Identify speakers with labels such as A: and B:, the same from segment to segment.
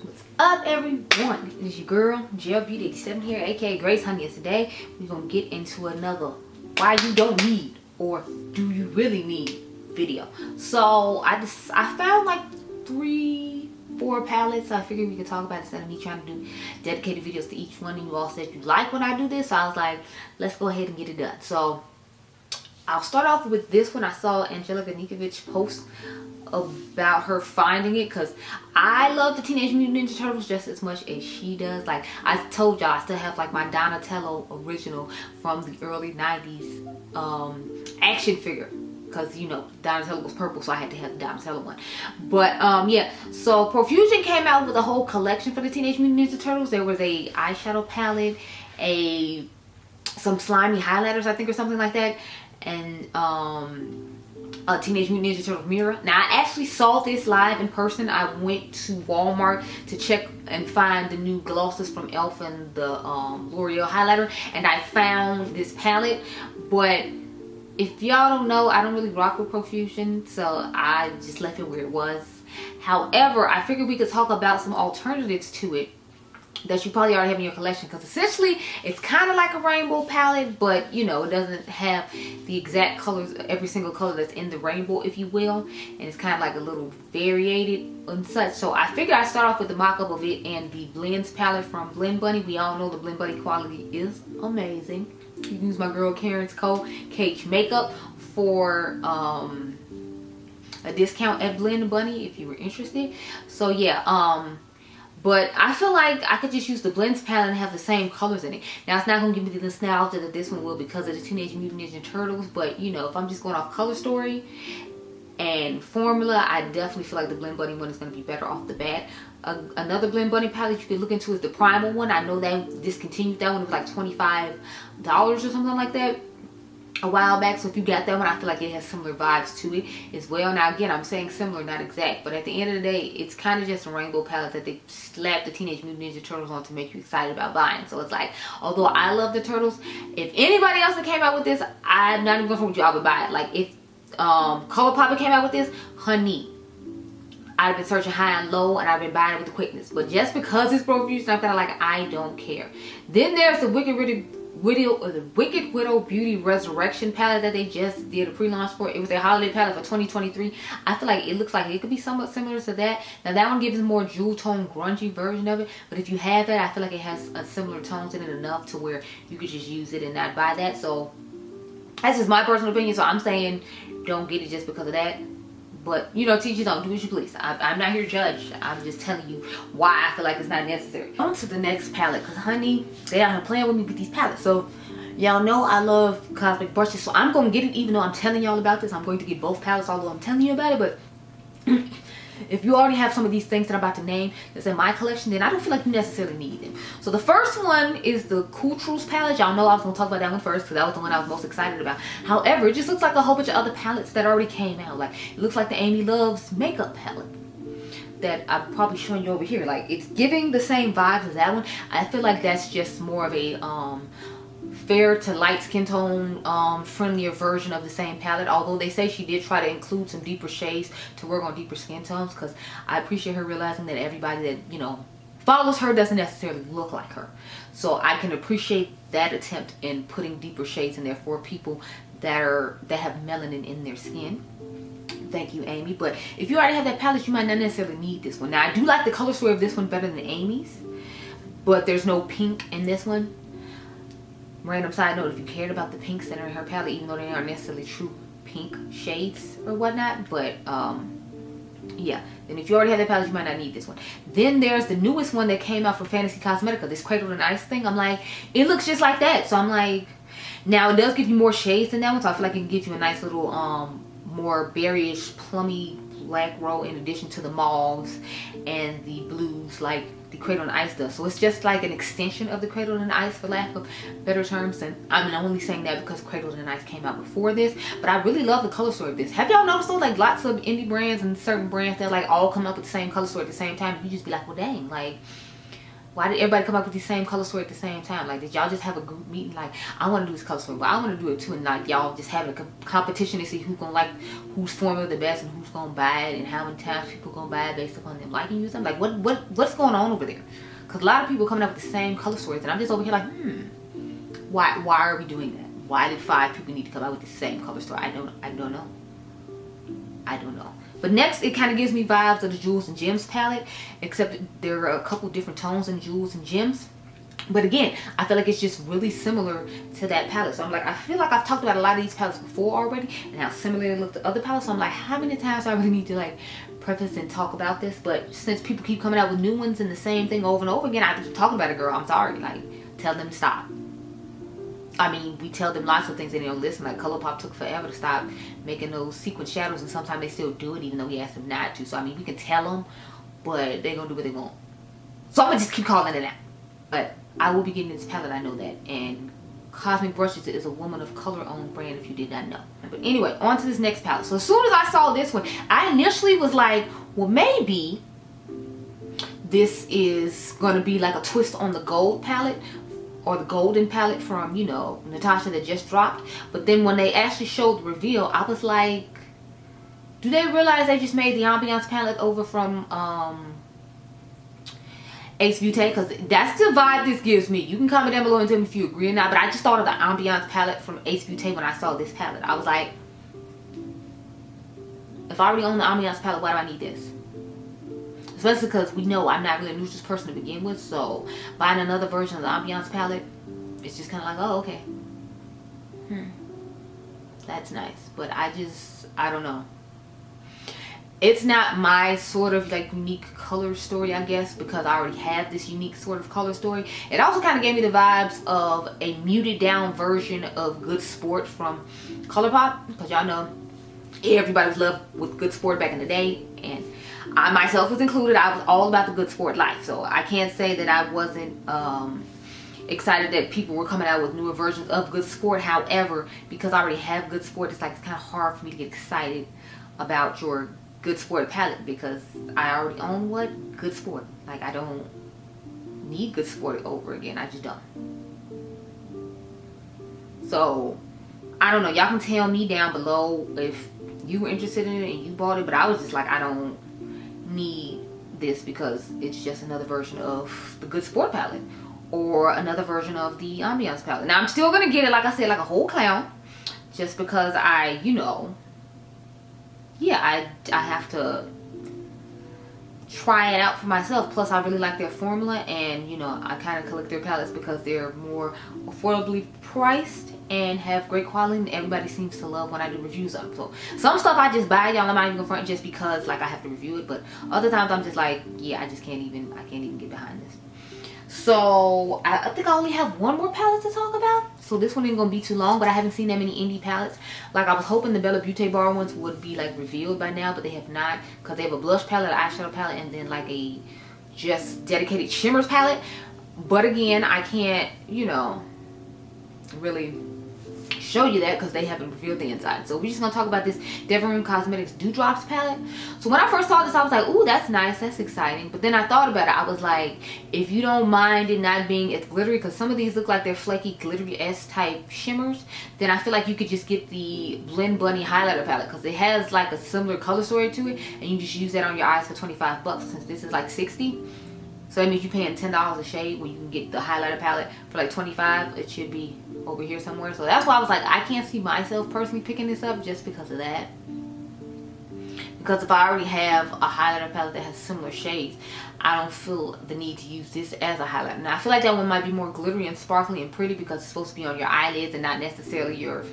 A: What's up, everyone? It is your girl Gelbeauty 87 here, aka Grace Honey, and today we're gonna get into another why you don't need or do you really need video. So I found like 3-4 palettes. I figured we could talk about it instead of me trying to do dedicated videos to each one, and you all said you like when I do this, so I was like, let's go ahead and get it done. So I'll start off with this one. I saw Angelica Nikovic post about her finding it because I love the Teenage Mutant Ninja Turtles just as much as she does. Like I told y'all, I still have like my Donatello original from the early 90s action figure, because you know Donatello was purple, so I had to have the Donatello one. But yeah, so Profusion came out with a whole collection for the Teenage Mutant Ninja Turtles. There was a eyeshadow palette, some slimy highlighters I think, or something like that, and a Teenage Mutant Ninja Turtles mirror. Now I actually saw this live in person. I went to Walmart to check and find the new glosses from e.l.f. and the L'Oreal highlighter, and I found this palette. But if y'all don't know, I don't really rock with Profusion, so I just left it where it was. However, I figured we could talk about some alternatives to it that you probably already have in your collection, because essentially it's kind of like a rainbow palette, but you know, it doesn't have the exact colors, every single color that's in the rainbow, if you will, and it's kind of like a little variated and such. So I figured I'd start off with the mock-up of it and the blends palette from Blend Bunny. We all know the Blend Bunny quality is amazing. You can use my girl Karen's code Cage Makeup for a discount at Blend Bunny if you were interested. So yeah, but I feel like I could just use the blends palette and have the same colors in it. Now it's not going to give me the nostalgia that this one will because of the Teenage Mutant Ninja Turtles, but you know, if I'm just going off color story and formula, I definitely feel like the Blend Bunny one is going to be better off the bat. Another Blend Bunny palette you could look into is the Primal one. I know that discontinued that one. It was like $25 or something like that a while back, so if you got that one, I feel like it has similar vibes to it as well. Now again, I'm saying similar, not exact, but at the end of the day, it's kind of just a rainbow palette that they slapped the Teenage Mutant Ninja Turtles on to make you excited about buying. So it's like, although I love the Turtles, if anybody else that came out with this, I'm not even gonna with you, I would buy it. Like if ColourPop came out with this, honey, I've been searching high and low, and I've been buying it with the quickness. But just because it's Profusion, I'm kind of like, I don't care. Then there's the Wicked Widow Beauty Resurrection palette that they just did a pre-launch for. It was a holiday palette for 2023. I feel like it looks like it could be somewhat similar to that. Now that one gives a more jewel tone grungy version of it, but if you have that, I feel like it has a similar tones in it enough to where you could just use it and not buy that. So that's just my personal opinion, so I'm saying don't get it just because of that. But you know, teachers don't, do as you please. I'm not here to judge. I'm just telling you why I feel like it's not necessary. On to the next palette, because honey, they out here playing with me with these palettes. So y'all know I love cosmic brushes, so I'm gonna get it even though I'm telling y'all about this. I'm going to get both palettes although I'm telling you about it. But if you already have some of these things that I'm about to name that's in my collection, then I don't feel like you necessarily need them. So the first one is the Cool Truths palette. Y'all know I was going to talk about that one first because that was the one I was most excited about. However, it just looks like a whole bunch of other palettes that already came out. Like, it looks like the Amy Loves makeup palette that I'm probably showing you over here. Like, it's giving the same vibes as that one. I feel like that's just more of a fair to light skin tone friendlier version of the same palette, although they say she did try to include some deeper shades to work on deeper skin tones, because I appreciate her realizing that everybody that, you know, follows her doesn't necessarily look like her. So I can appreciate that attempt in putting deeper shades in there for people that have melanin in their skin. Thank you, Amy. But if you already have that palette, you might not necessarily need this one. Now I do like the color story of this one better than Amy's, but there's no pink in this one. Random side note, if you cared about the pinks that are in her palette, even though they aren't necessarily true pink shades or whatnot, but yeah, then if you already have that palette, you might not need this one. Then there's the newest one that came out from Fenty Cosmetics, this Cradle and Ice thing. I'm like, it looks just like that, so I'm like, now it does give you more shades than that one, so I feel like it can give you a nice little more berryish plummy black row in addition to the mauves and the blues like the Cradle and Ice does. So it's just like an extension of the Cradle and Ice, for lack of better terms. And I'm only saying that because Cradle and Ice came out before this, but I really love the color story of this. Have y'all noticed though, like lots of indie brands and certain brands that like all come up with the same color story at the same time, you just be like, well dang, like why did everybody come up with the same color story at the same time? Like, did y'all just have a group meeting? Like, I want to do this color story, but I want to do it too. And like, y'all just having a competition to see who's gonna like whose formula the best and who's gonna buy it and how many times people gonna buy it based upon them liking you or something. Like, what's going on over there? Because a lot of people coming up with the same color stories, and I'm just over here like, why are we doing that? Why did 5 people need to come out with the same color story? I don't know. I don't know. But next, it kind of gives me vibes of the Jewels and Gems palette, except there are a couple different tones in Jewels and Gems. But again, I feel like it's just really similar to that palette. So I'm like, I feel like I've talked about a lot of these palettes before already, and how similar they look to other palettes. So I'm like, how many times do I really need to like preface and talk about this? But since people keep coming out with new ones and the same thing over and over again, I keep talking about it, girl. I'm sorry. Like, tell them to stop. I mean, we tell them lots of things and they don't listen. Like, ColourPop took forever to stop making those sequin shadows, and sometimes they still do it even though we asked them not to. So I mean, we can tell them, but they're gonna do what they want. So I'm gonna just keep calling it out. But I will be getting this palette, I know that. And Cosmic Brushes is a Woman of Color owned brand, if you did not know. But anyway, on to this next palette. So as soon as I saw this one, I initially was like, well, maybe this is gonna be like a twist on the gold palette, or the golden palette from, you know, Natasha that just dropped. But then when they actually showed the reveal, I was like, do they realize they just made the Ambiance palette over from Ace Beauty? Because that's the vibe this gives me. You can comment down below and tell me if you agree or not, but I just thought of the Ambiance palette from Ace Beauty when I saw this palette. I was like, if I already own the Ambiance palette, why do I need this? Especially because we know I'm not really a neutral person to begin with, so buying another version of the Ambiance palette, it's just kind of like, oh, okay. That's nice. But I don't know. It's not my sort of like unique color story, I guess, because I already have this unique sort of color story. It also kind of gave me the vibes of a muted down version of Good Sport from ColourPop, because y'all know everybody was loved with Good Sport back in the day, and I myself was included. I was all about the Good Sport life, so I can't say that I wasn't excited that people were coming out with newer versions of Good Sport. However, because I already have Good Sport, it's like it's kind of hard for me to get excited about your Good Sport palette, because I already own what? Good Sport. Like, I don't need Good Sport over again. I just don't. So I don't know. Y'all can tell me down below if you were interested in it and you bought it, but I was just like, I don't need this because it's just another version of the Good Sport palette or another version of the Ambiance palette. Now I'm still gonna get it, like I said, like a whole clown, just because I, you know, yeah, I have to try it out for myself. Plus I really like their formula, and you know, I kind of collect their palettes because they're more affordably priced and have great quality, and everybody seems to love when I do reviews of them. So some stuff I just buy, y'all, I'm not even gonna front, just because like I have to review it. But other times I'm just like, yeah, I can't even get behind this. So I think I only have one more palette to talk about, so this one ain't gonna be too long. But I haven't seen that many indie palettes. Like, I was hoping the Beaute Bar ones would be like revealed by now, but they have not, because they have a blush palette, an eyeshadow palette, and then like a just dedicated shimmers palette. But again, I can't, you know, really show you that because they haven't revealed the inside. So we're just gonna talk about this Adept Cosmetics Dewdrops palette. So when I first saw this, I was like, ooh, that's nice, that's exciting. But then I thought about it. I was like, if you don't mind it not being as glittery, because some of these look like they're flaky, glittery S type shimmers, then I feel like you could just get the Blend Bunny highlighter palette, because it has like a similar color story to it, and you just use that on your eyes for 25 bucks, since this is like 60. So that means you're paying $10 a shade when you can get the highlighter palette for like 25. It should be over here somewhere. So that's why I was like, I can't see myself personally picking this up just because of that. Because if I already have a highlighter palette that has similar shades, I don't feel the need to use this as a highlighter. Now I feel like that one might be more glittery and sparkly and pretty because it's supposed to be on your eyelids and not necessarily your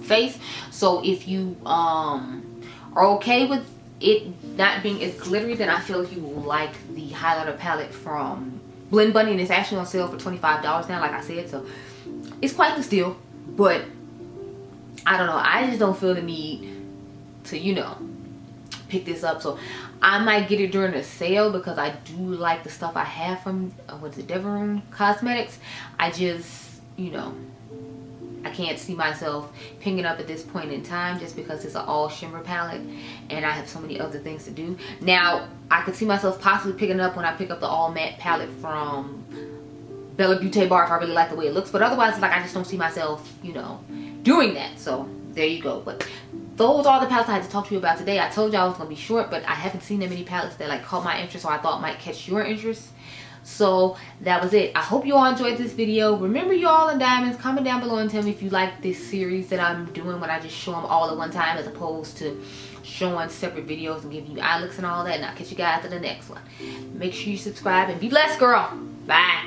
A: face. So if you are okay with it not being as glittery, then I feel like you will like the highlighter palette from Blend Bunny, and it's actually on sale for $25 now, like I said. So it's quite the steal. But I don't know, I just don't feel the need to, you know, pick this up. So I might get it during the sale because I do like the stuff I have from what is it, Adept Cosmetics. I just, you know, I can't see myself picking it up at this point in time just because it's an all shimmer palette and I have so many other things to do. Now, I could see myself possibly picking it up when I pick up the all matte palette from Beaute Bar if I really like the way it looks. But otherwise, like, I just don't see myself, you know, doing that. So there you go. But those are the palettes I had to talk to you about today. I told you I was going to be short, but I haven't seen that many palettes that like caught my interest or I thought might catch your interest. So that was it. I hope you all enjoyed this video. Remember, you all in diamonds, comment down below and tell me if you like this series that I'm doing when I just show them all at one time as opposed to showing separate videos and giving you eye looks and all that. And I'll catch you guys in the next one. Make sure you subscribe and be blessed, girl. Bye.